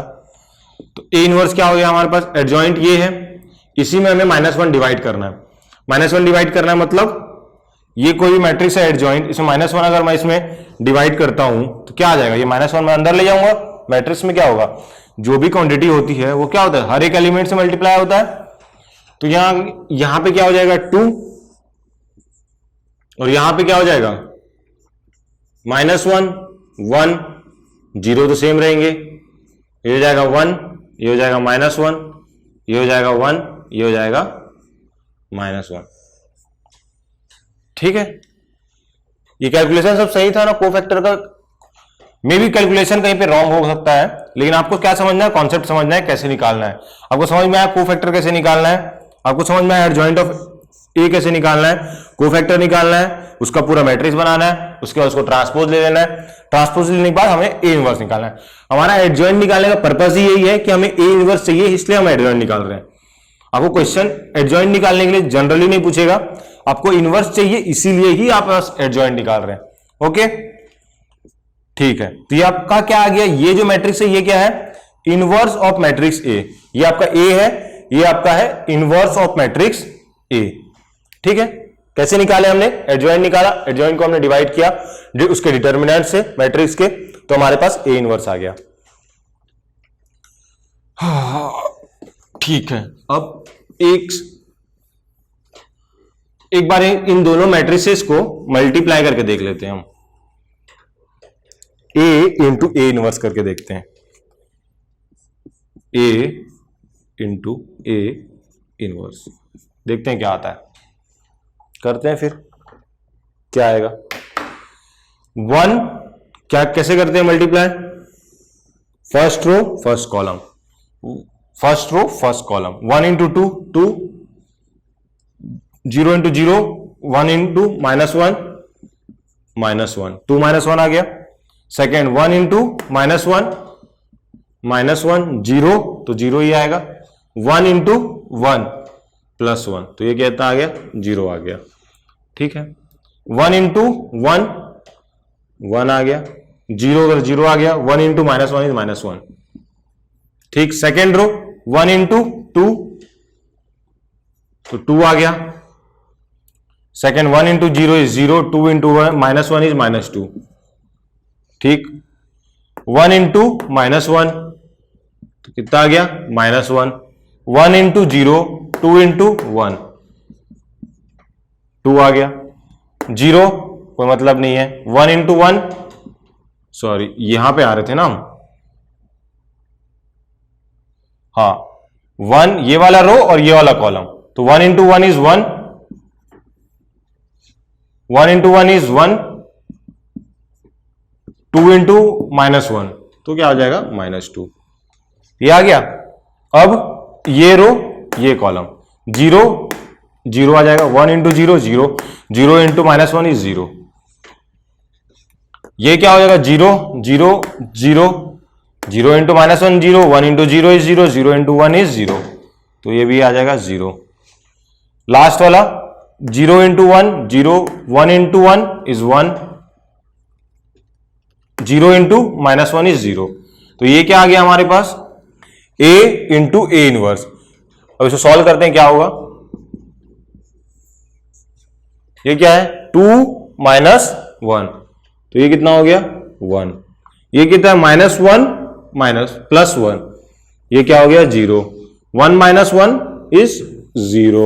तो ए इनवर्स क्या हो गया हमारे पास, एडजॉइंट ये है, इसी में हमें -1 डिवाइड करना है। -1 डिवाइड करना है मतलब ये कोई भी मैट्रिक्स है एडजॉइंट, इसमें -1 अगर मैं इसमें डिवाइड करता हूं तो क्या आ जाएगा, ये -1 मैं अंदर ले जाऊंगा, मैट्रिक्स में क्या होगा, जो भी क्वांटिटी होती है वो क्या होता है, हर एक एलिमेंट से मल्टीप्लाई होता है। तो यहां पे क्या हो जाएगा 2, और यहां पे क्या हो जाएगा -1 1 0 तो सेम रहेंगे, ये हो जाएगा 1, ये हो जाएगा -1, ये हो जाएगा 1, ये हो जाएगा -1, ठीक है। ये कैलकुलेशन सब सही था ना, कोफैक्टर का मे भी कैलकुलेशन कहीं पे रॉन्ग हो सकता है, लेकिन आपको क्या समझना है, कॉन्सेप्ट समझना है, कैसे निकालना है। आपको समझ में आया कोफैक्टर कैसे निकालना है, आपको समझ में आया एडजॉइंट ऑफ ए कैसे निकालना है, कोफैक्टर निकालना है, उसका पूरा मैट्रिक्स बनाना है, उसके बाद उसको ट्रांसपोज ले लेना है, ट्रांसपोज लेने के बाद हमें ए इनवर्स निकालना है। हमारा एडजॉइंट निकालने का पर्पस ही यही है कि हमें ए इनवर्स चाहिए, इसलिए हम एडजॉइंट निकाल रहे हैं। आपको क्वेश्चन एडजॉइंट निकालने के लिए जनरली नहीं पूछेगा, आपको इनवर्स चाहिए इसीलिए ही आप एडजॉइंट निकाल रहे हैं। ओके ठीक है, तो ये आपका क्या आ गया, ये जो मैट्रिक्स है ये क्या है, इनवर्स ऑफ मैट्रिक्स ए। ये आपका ए है, ये आपका है इनवर्स ऑफ मैट्रिक्स ए। ठीक है, कैसे निकाले हमने, एडजॉइंट निकाला, एडजॉइंट को हमने डिवाइड किया उसके डिटर्मिनेंट से मैट्रिक्स के, तो हमारे पास ए इनवर्स आ गया। ठीक है, अब एक बार इन दोनों मैट्रिसेस को मल्टीप्लाई करके देख लेते हैं हम, ए इंटू ए इनवर्स करके देखते हैं, ए इंटू ए इनवर्स, देखते हैं क्या आता है, करते हैं फिर क्या आएगा। 1 क्या कैसे करते हैं multiply, first row first column, first row first column, 1 into 2 2, 0 into 0 1 into -1 -1, 2 -1 आ गया। सेकेंड 1 इंटू -1 0, तो 0 ही आएगा। 1 इंटू 1 +1, तो ये कहता आ गया 0 आ गया। ठीक है, 1 इंटू 1 1 आ गया, 0 अगर 0 आ गया, 1 इंटू -1 इज -1। ठीक, सेकेंड रो 1 इंटू 2, तो 2 आ गया। Second 1 into 0 is 0, 2 into -1 is -2, ठीक। 1 इंटू -1 तो कितना आ गया -1, 1 इंटू 0, 2 इंटू 1, 2 आ गया, 0 कोई मतलब नहीं है, 1 इंटू 1, सॉरी यहां पे आ रहे थे ना हम, हाँ 1 ये वाला रो और ये वाला कॉलम, तो 1 into 1 is 1, 1 into 1 is 1, 2 into -1 तो क्या आ जाएगा -2, ये आ गया। अब ये रो ये कॉलम, 0 0 आ जाएगा, 1 इंटू 0 0, 0 इंटू -1 इज 0, ये क्या हो जाएगा 0 0 0, 0 into -1 0, 1 into 0 is 0, 0 into 1 is 0, तो ये भी आ जाएगा 0। लास्ट वाला 0 into 1 0, 1 into 1 is 1, 0 into -1 is 0, तो ये क्या आ गया हमारे पास a इंटू ए इनवर्स। अब इसे सॉल्व करते हैं, क्या होगा, ये क्या है 2 -1, तो ये कितना हो गया 1, ये कितना है -1 +1, ये क्या हो गया 0, 1 -1 इज 0,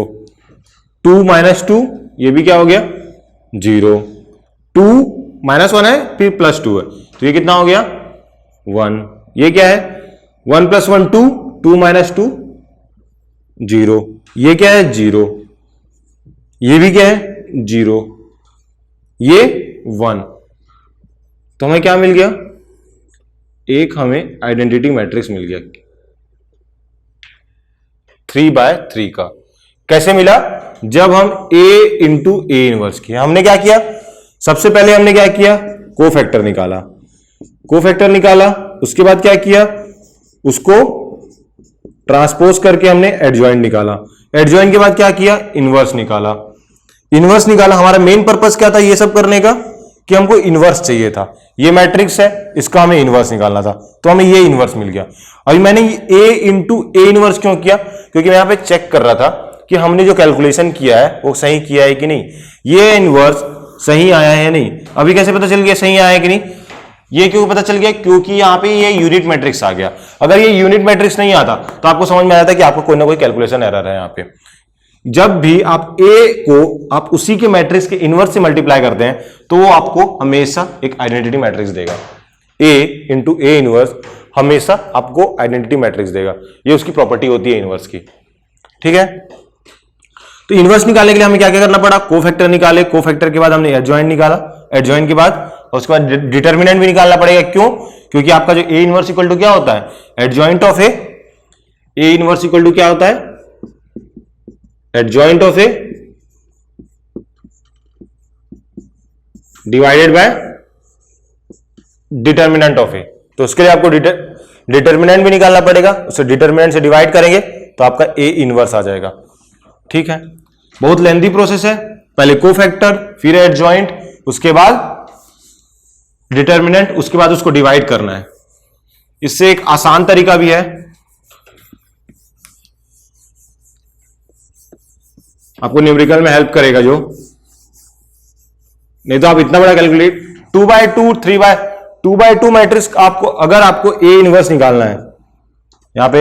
2 -2 ये भी क्या हो गया 0, 2 -1 है फिर +2 है, तो ये कितना हो गया 1, ये क्या है 1 + 1 2, 2 -2 0, ये क्या है 0, ये भी क्या है 0, ये 1, तो हमें क्या मिल गया, एक हमें आइडेंटिटी मैट्रिक्स मिल गया 3/3 का। कैसे मिला, जब हम a इंटू ए इनवर्स किया, हमने क्या किया, सबसे पहले हमने क्या किया कोफैक्टर निकाला, कोफैक्टर निकाला, उसके बाद क्या किया, उसको ट्रांसपोज करके हमने एडजॉइंट निकाला, एडजॉइंट के बाद क्या किया इनवर्स निकाला, इनवर्स निकाला। हमारा मेन पर्पस क्या था ये सब करने का, कि हमको इनवर्स चाहिए था, ये मैट्रिक्स है इसका हमें इनवर्स निकालना था, तो हमें ये इनवर्स मिल गया। अभी मैंने a इंटू ए इनवर्स क्यों किया, क्योंकि मैं यहां पे चेक कर रहा था कि हमने जो कैलकुलेशन किया है वो सही किया है कि नहीं, ये इनवर्स सही आया है या नहीं। अभी कैसे पता चल गया सही आया है कि नहीं, ये क्यों पता चल गया, क्योंकि यहां पे ये यूनिट मैट्रिक्स आ गया। अगर ये यूनिट मैट्रिक्स नहीं आता तो आपको समझ में आया था कि आपको कोई ना कोई कैलकुलेशन एरर है। यहां पे जब भी आप a को आप उसी के मैट्रिक्स के इनवर्स से मल्टीप्लाई करते हैं तो वो आपको हमेशा एक आइडेंटिटी मैट्रिक्स देगा, a इंटू ए इनवर्स हमेशा आपको आइडेंटिटी मैट्रिक्स देगा, ये उसकी प्रॉपर्टी होती है इनवर्स की, ठीक है। तो इनवर्स निकालने के लिए हमें क्या क्या करना पड़ा, कोफैक्टर निकाले, कोफैक्टर के बाद हमने एडजॉइंट निकाला, एडजॉइंट के बाद और उसके बाद डिटर्मिनेंट भी निकालना पड़ेगा। क्यों, क्योंकि आपका जो ए इनवर्स इक्वल टू क्या होता है, adjoint of A inverse equal to क्या होता है, adjoint of A divided by determinant of A. तो उसके लिए आपको डिटर्मिनेंट भी निकालना पड़ेगा, उसे डिटर्मिनेंट से डिवाइड करेंगे तो आपका ए इनवर्स आ जाएगा, ठीक है। बहुत लेंथी प्रोसेस है, पहले कोफैक्टर फिर एडजॉइंट उसके बाद डिटर्मिनेंट उसके बाद उसको डिवाइड करना है। इससे एक आसान तरीका भी है, आपको न्यूमेरिकल में हेल्प करेगा जो, नहीं तो आप इतना बड़ा कैलकुलेट 2/2 3/2 मैट्रिक्स आपको, अगर आपको ए इनवर्स निकालना है, यहां पे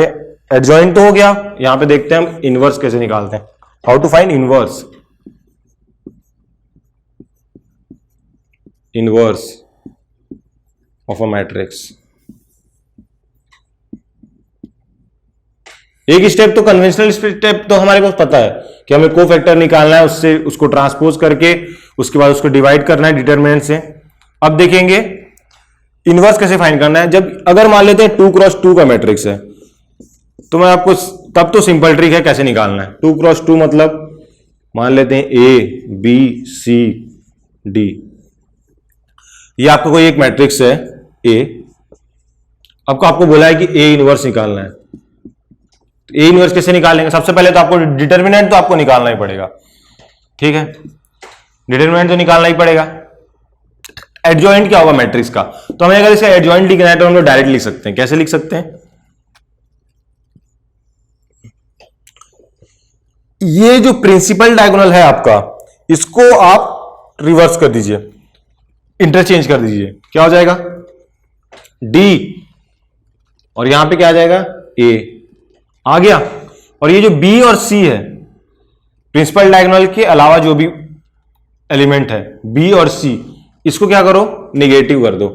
एडजॉइंट तो हो गया, यहां पे देखते हैं हम इनवर्स कैसे निकालते हैं, how to find inverse of a matrix. एक स्टेप तो कन्वेंशनल स्टेप तो हमारे पास पता है कि हमें कोफैक्टर निकालना है, उससे उसको ट्रांसपोज करके उसके बाद उसको डिवाइड करना है डिटर्मिनेंट से। अब देखेंगे इनवर्स कैसे फाइंड करना है। जब अगर मान लेते हैं 2x2 का मैट्रिक्स है तो मैं आपको तब तो सिंपल ट्रिक है कैसे निकालना है। 2x2 मतलब मान लेते हैं A B C D, ये आपका कोई एक मैट्रिक्स है A, आपको बोला है कि A इनवर्स निकालना है। ए इनवर्स कैसे निकालेंगे, सबसे पहले तो आपको डिटर्मिनेंट तो आपको निकालना ही पड़ेगा, ठीक है, डिटर्मिनेंट तो निकालना ही पड़ेगा। एडजॉइंट क्या होगा मैट्रिक्स का, तो हमें अगर इसका एडजॉइंट लिखना है तो हम लोग डायरेक्ट लिख सकते हैं। कैसे लिख सकते हैं, ये जो प्रिंसिपल डायगोनल है आपका, इसको आप रिवर्स कर दीजिए, इंटरचेंज कर दीजिए, क्या हो जाएगा D, और यहां पे क्या आ जाएगा A आ गया। और ये जो B और C है, प्रिंसिपल डायगोनल के अलावा जो भी एलिमेंट है B और C, इसको क्या करो निगेटिव कर दो,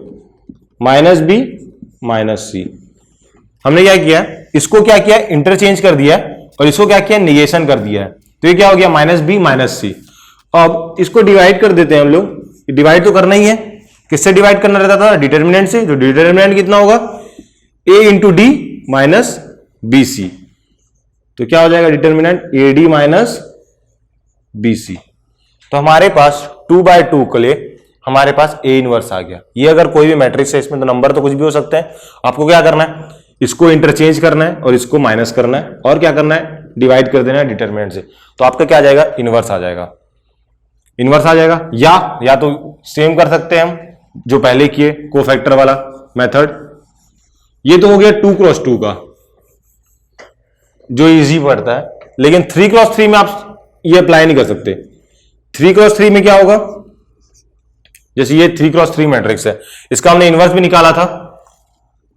-B -C। हमने क्या किया, इसको क्या किया इंटरचेंज कर दिया और इसको क्या किया निगेशन कर दिया है, तो ये क्या हो गया -B -C। अब इसको डिवाइड कर देते हैं हम लोग, डिवाइड तो करना ही है, किससे डिवाइड करना रहता था डिटर्मिनेंट से, जो डिटर्मिनेंट कितना होगा A into D minus BC, तो क्या हो जाएगा डिटर्मिनेंट AD माइनस BC। तो हमारे पास 2/2 के लिए हमारे पास A इनवर्स आ गया। ये अगर कोई भी मैट्रिक्स है इसमें तो नंबर तो कुछ भी हो सकते हैं, आपको क्या करना है इसको इंटरचेंज करना है और इसको माइनस करना है और क्या करना है डिवाइड कर देना है डिटर्मिनेंट से, तो आपका क्या आ जाएगा इनवर्स आ जाएगा, इनवर्स आ जाएगा। या तो सेम कर सकते हैं हम जो पहले किए कोफैक्टर वाला मेथड, ये तो हो गया 2x2 का जो इजी पड़ता है, लेकिन 3x3 में आप ये अप्लाई नहीं कर सकते। 3x3 में क्या होगा, जैसे ये 3x3 मैट्रिक्स है, इसका हमने इनवर्स भी निकाला था,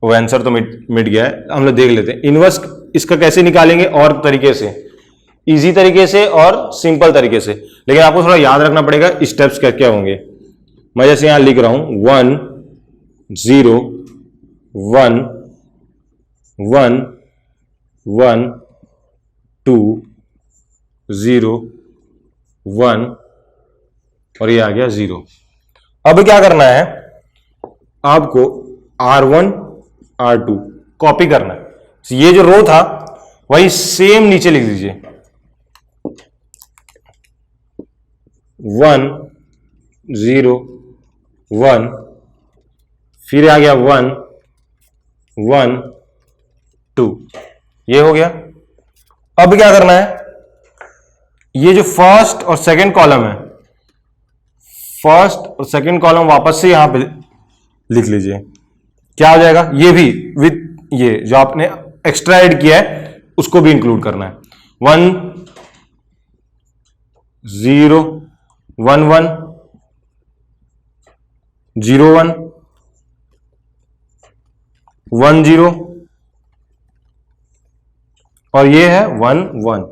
वो आंसर तो मिट गया है, हम लोग देख लेते हैं इनवर्स इसका कैसे निकालेंगे, और तरीके से इजी तरीके से और सिंपल तरीके से, लेकिन आपको थोड़ा याद रखना पड़ेगा स्टेप्स क्या क्या होंगे। मैं जैसे यहां लिख रहा हूं 1 0 1 1 1 2 0 1 और ये आ गया 0। अब क्या करना है आपको R1 R2 कॉपी करना है, ये जो रो था वही सेम नीचे लिख दीजिए 1 0 1, फिर आ गया 1 1 2, ये हो गया। अब क्या करना है, ये जो फर्स्ट और सेकंड कॉलम है, फर्स्ट और सेकंड कॉलम वापस से यहां पे लिख लीजिए, क्या हो जाएगा ये भी विथ ये जो आपने एक्स्ट्रा ऐड किया है उसको भी इंक्लूड करना है। 1 0 1 1 0 1 1 0 और ये है 1 1।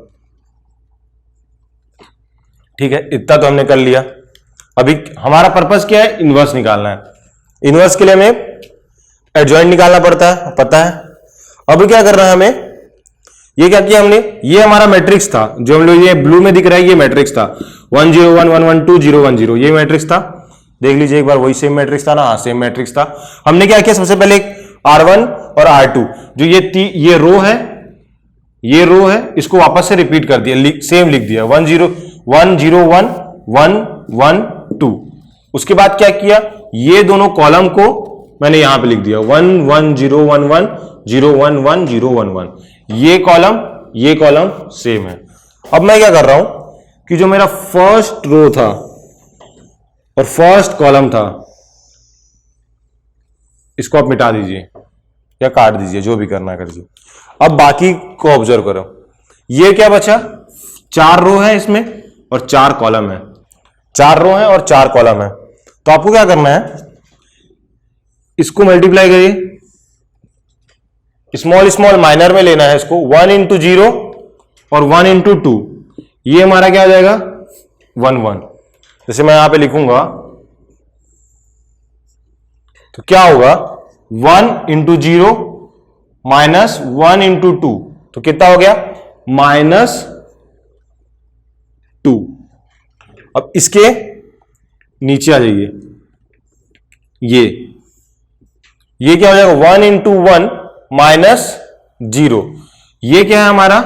ठीक है, इतना तो हमने कर लिया। अभी हमारा पर्पस क्या है, इनवर्स निकालना है। इनवर्स के लिए हमें एडजॉइंट निकालना पड़ता है, पता है। अब क्या करना है हमें, ये क्या किया हमने, ये हमारा मैट्रिक्स था जो हम लोग ये ब्लू में दिख रहा है, ये मैट्रिक्स था 1 0 1 1 1 2 0 1 0, ये मैट्रिक्स था। देख लीजिए एक बार, वही सेम मैट्रिक्स था ना, हाँ सेम मैट्रिक्स था। हमने क्या किया, सबसे पहले R1 और R2 जो ये रो है, ये रो है, इसको वापस से रिपीट कर दिया, सेम लिख दिया 1 0 1 0 1 1 1 2। उसके बाद क्या किया, ये दोनों कॉलम को मैंने यहां पे लिख दिया 1 1 0 1 1 0 1 1 0 1 1, ये कॉलम सेम है। अब मैं क्या कर रहा हूं कि जो मेरा फर्स्ट रो था और फर्स्ट कॉलम था इसको आप मिटा दीजिए या काट दीजिए, जो भी करना करिए। अब बाकी को ऑब्जर्व करो, ये क्या बचा, 4 रो है इसमें और 4 कॉलम है, 4 रो है और 4 कॉलम है। तो आपको क्या करना है, इसको मल्टीप्लाई करिए, स्मॉल स्मॉल माइनर में लेना है इसको, 1 इंटू 0 और 1 इंटू 2, ये हमारा क्या आ जाएगा 1 1। जैसे मैं यहां पे लिखूंगा तो क्या होगा 1 इंटू 0 माइनस 1 इंटू 2, तो कितना हो गया -2। अब इसके नीचे आ जाइए, ये क्या हो जाएगा 1 इंटू 1 माइनस 0, ये क्या है हमारा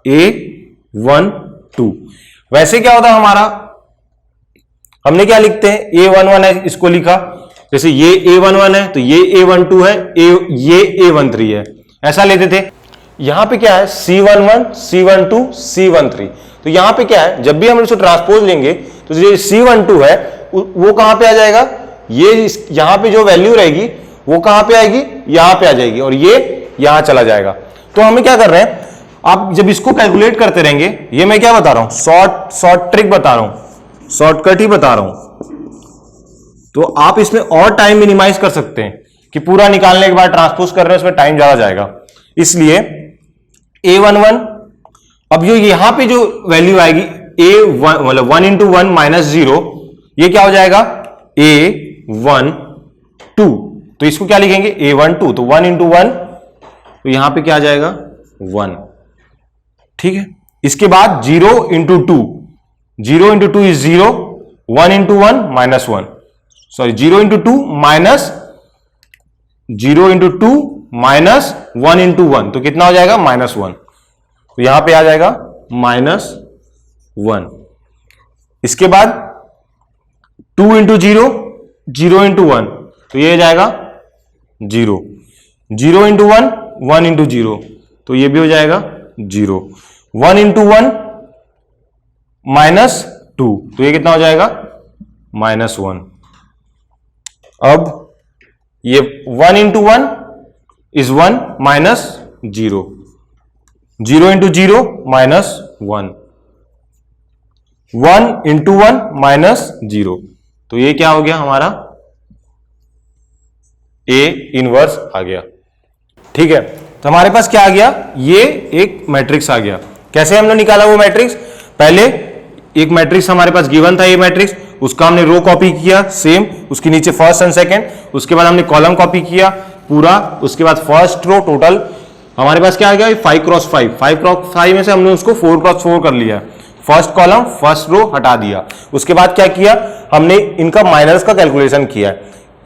A1 2। वैसे क्या होता है हमारा, हमने क्या लिखते हैं A11 है, इसको लिखा, जैसे ये A11 है तो ये A12 है, ये A13 है, ऐसा लेते थे। यहां पे क्या है C11 C12 C13, तो यहां पे क्या है, जब भी हम इसको ट्रांसपोज लेंगे तो जो C12 है वो कहां पे आ जाएगा, ये यहां पे जो वैल्यू रहेगी वो कहां पे आएगी, यहां पे आ जाएगी, और ये यहां चला जाएगा। तो हमें क्या कर रहे हैं, आप जब इसको कैलकुलेट करते रहेंगे, ये मैं क्या बता रहा हूं, शॉर्ट ट्रिक बता रहा हूं, शॉर्टकट ही बता रहा हूं, तो आप इसमें और टाइम मिनिमाइज कर सकते हैं कि पूरा निकालने के बाद ट्रांसपोज कर रहे हैं उसमें टाइम ज्यादा जाएगा, इसलिए A11, अब जो यहां पे जो वैल्यू आएगी A1 मतलब 1 इंटू 1 माइनस 0, ये क्या हो जाएगा A12, तो इसको क्या लिखेंगे A12, तो 1 इंटू 1, तो यहां पे क्या आ जाएगा 1, ठीक है। इसके बाद 0 into 2, 0 into 2 is 0, 1 into 1 minus 1, sorry 0 into 2 minus 0 into 2 minus 1 into 1, तो कितना हो जाएगा -1, तो यहां पे आ जाएगा -1। इसके बाद 2 इंटू 0, 0 इंटू 1, तो ये हो जाएगा 0, 0 इंटू 1, 1 इंटू 0, तो ये भी हो जाएगा 0, 1 इंटू 1 -2, तो ये कितना हो जाएगा -1। अब ये 1 into 1 is 1 minus 0, 0 into 0 -1, 1 into 1 -0, तो ये क्या हो गया हमारा A इनवर्स आ गया, ठीक है। तो हमारे पास क्या आ गया, ये एक मैट्रिक्स आ गया। कैसे हमने निकाला वो मैट्रिक्स, पहले एक मैट्रिक्स हमारे पास गिवन था, ये मैट्रिक्स, उसका हमने रो कॉपी किया सेम, उसके नीचे फर्स्ट एंड सेकंड, उसके बाद हमने कॉलम कॉपी किया पूरा, उसके बाद फर्स्ट रो टोटल हमारे पास क्या आ गया 5 क्रॉस 5, 5 क्रॉस 5 में से हमने उसको 4 क्रॉस 4 कर लिया, फर्स्ट कॉलम फर्स्ट रो हटा दिया। उसके बाद क्या किया, हमने इनका माइनर्स का कैलकुलेशन किया,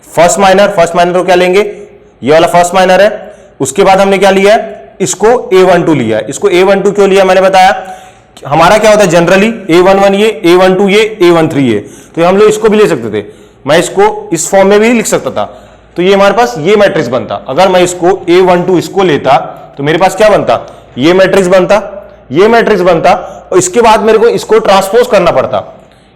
फर्स्ट माइनर को क्या लेंगे, ये वाला फर्स्ट माइनर है। उसके बाद हमने क्या लिया, इसको A12 लिया, इसको A12 क्यों लिया मैंने बताया, हमारा क्या होता है जनरली A11 ये, A12 ये, A13 ये, तो हम लोग इसको भी ले सकते थे, मैं इसको इस फॉर्म में भी लिख सकता था, तो ये हमारे पास ये मैट्रिक्स बनता। अगर मैं इसको A12 इसको लेता तो मेरे पास क्या बनता, ये मैट्रिक्स बनता, ये मैट्रिक्स बनता, और इसके बाद मेरे को इसको ट्रांसपोज करना पड़ता,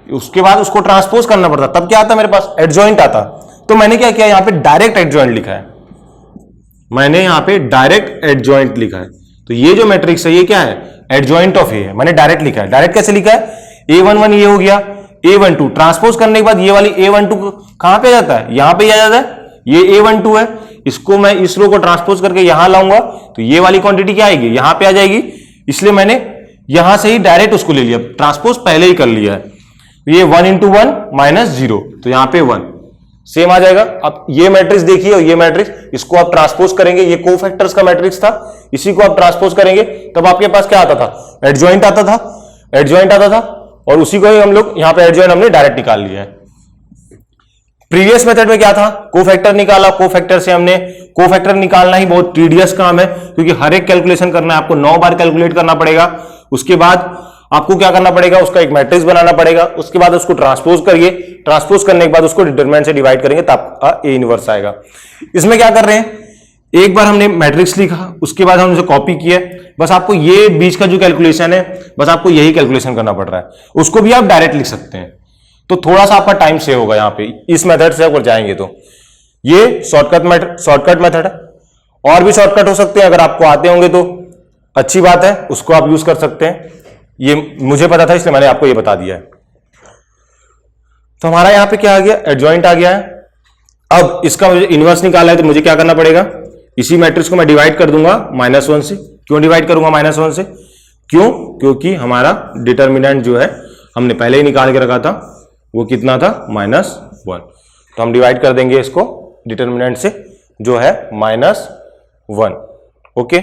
उसके बाद उसको ट्रांसपोज करना पड़ता, तब क्या आता मेरे पास एडजॉइंट आता। तो मैंने क्या किया, यहां पे डायरेक्ट एडजॉइंट लिखा है, मैंने यहां पे डायरेक्ट एडजॉइंट लिखा है, तो ये जो मैट्रिक्स है ये क्या है एडजॉइंट ऑफ ए है, मैंने डायरेक्ट लिखा है। डायरेक्ट कैसे लिखा है, A11 ये हो गया, A12 ट्रांसपोज करने के बाद ये वाली A12 कहां पे जाता है, यहां पे आ जाता है, ये A12 है, इसको मैं इस रो को ट्रांसपोज करके यहां लाऊंगा तो ये वाली क्वांटिटी क्या आएगी, यहां पे आ जाएगी, इसलिए मैंने यहां से ही डायरेक्ट उसको ले लिया, ट्रांसपोज पहले ही कर लिया है। ये 1 इंटू 1 -0, तो यहां पे 1 सेम आ जाएगा। अब ये मैट्रिक्स देखिए और ये मैट्रिक्स, इसको आप ट्रांसपोज करेंगे, ये कोफैक्टर्स का मैट्रिक्स था, इसी को आप ट्रांसपोज करेंगे तब आपके पास क्या आता था, एडजॉइंट आता था, एडजॉइंट आता था, और उसी को ही हम लोग यहां पे एडजॉइंट हमने डायरेक्ट निकाल लिया है। प्रीवियस मेथड में क्या था, कोफैक्टर निकाला, कोफैक्टर से हमने, कोफैक्टर निकालना ही बहुत टीडियस काम है, क्योंकि हर एक कैलकुलेशन करना है आपको, 9 बार कैलकुलेट करना पड़ेगा, उसके बाद आपको क्या करना पड़ेगा, उसका एक मैट्रिक्स बनाना पड़ेगा, उसके बाद उसको ट्रांसपोज करिए, ट्रांसपोज करने के बाद उसको डिटरमिनेंट से डिवाइड करेंगे तब आपका ए इनवर्स आएगा। इसमें क्या कर रहे हैं, एक बार हमने मैट्रिक्स लिखा, उसके बाद हमने उसे कॉपी किया, बस आपको ये बीच का जो कैलकुलेशन है, बस आपको यही कैलकुलेशन करना पड़ रहा है, उसको भी आप डायरेक्ट लिख सकते हैं, तो थोड़ा सा आपका टाइम सेव होगा यहाँ पे, इस मेथड से अगर जाएंगे तो। ये शॉर्टकट मेथड है, और भी शॉर्टकट हो सकते हैं, अगर आपको आते होंगे तो अच्छी बात है, उसको आप यूज कर सकते हैं, ये मुझे पता था इसलिए मैंने आपको ये बता दिया है। तो हमारा यहां पे क्या आ गया, एडजॉइंट आ गया है। अब इसका मुझे इनवर्स निकालना है, तो मुझे क्या करना पड़ेगा, इसी मैट्रिक्स को मैं डिवाइड कर दूंगा -1 से। क्यों डिवाइड करूंगा -1 से, क्यों, क्योंकि हमारा डिटर्मिनेंट जो है हमने पहले ही निकाल के रखा था, वो कितना था -1, तो हम डिवाइड कर देंगे इसको डिटर्मिनेंट से जो है -1। ओके,